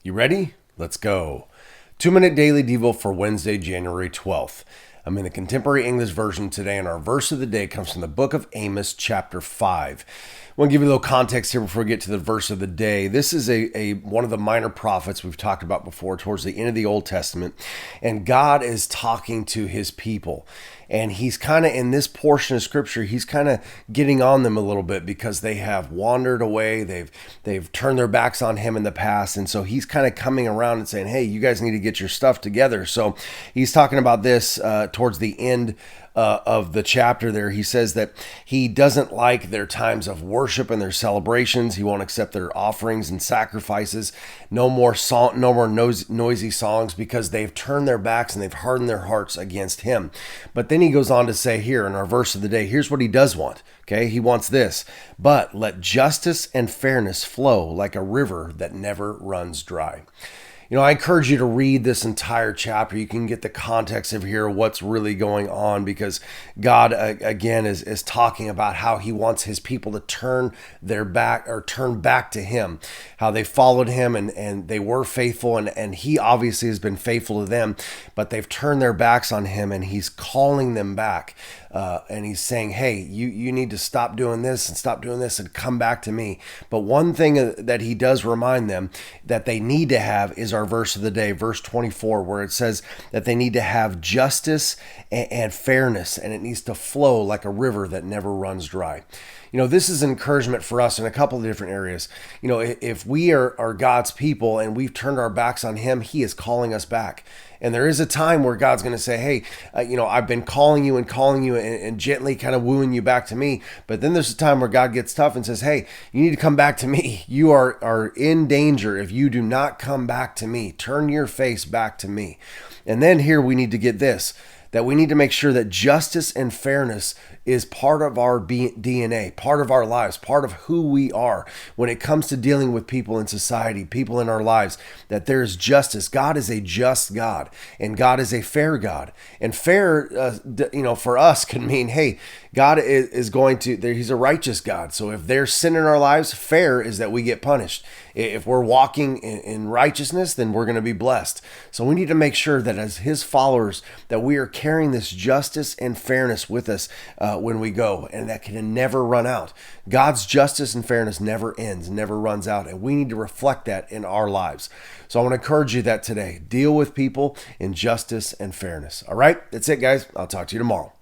You ready? Let's go. 2-minute daily devo for Wednesday, January 12th. I'm in the Contemporary English Version today, and our verse of the day comes from the book of Amos, chapter 5. I want to give you a little context here before we get to the verse of the day. This is one of the minor prophets we've talked about before towards the end of the Old Testament, and God is talking to his people. And he's kind of, in this portion of scripture, he's kind of getting on them a little bit because they have wandered away. They've turned their backs on him in the past. And so he's kind of coming around and saying, hey, you guys need to get your stuff together. So he's talking about this towards the end of the chapter there. He says that he doesn't like their times of worship and their celebrations. He won't accept their offerings and sacrifices. No more noisy songs, because they've turned their backs and they've hardened their hearts against him. But then he goes on to say here in our verse of the day, here's what he does want. Okay, he wants this: but let justice and fairness flow like a river that never runs dry. I encourage you to read this entire chapter. You can get the context of here, what's really going on, because God, again, is talking about how he wants his people to turn back to him, how they followed him and they were faithful, and he obviously has been faithful to them, but they've turned their backs on him, and he's calling them back. And he's saying, hey, you need to stop doing this and come back to me. But one thing that he does remind them that they need to have is our verse of the day, verse 24, where it says that they need to have justice and fairness, and it needs to flow like a river that never runs dry. This is encouragement for us in a couple of different areas. If we are God's people and we've turned our backs on him, he is calling us back. And there is a time where God's going to say, hey, I've been calling you and gently kind of wooing you back to me. But then there's a time where God gets tough and says, hey, you need to come back to me. You are in danger if you do not come back to me. Turn your face back to me. And then here we need to get this, that we need to make sure that justice and fairness is part of our DNA, part of our lives, part of who we are when it comes to dealing with people in society, people in our lives, that there's justice. God is a just God, and God is a fair God. And fair, for us can mean, hey, God is going to, he's a righteous God. So if there's sin in our lives, fair is that we get punished. If we're walking in righteousness, then we're going to be blessed. So we need to make sure that as his followers, that we are carrying this justice and fairness with us when we go, and that can never run out. God's justice and fairness never ends, never runs out, and we need to reflect that in our lives. So I want to encourage you that today, deal with people in justice and fairness. All right, that's it, guys. I'll talk to you tomorrow.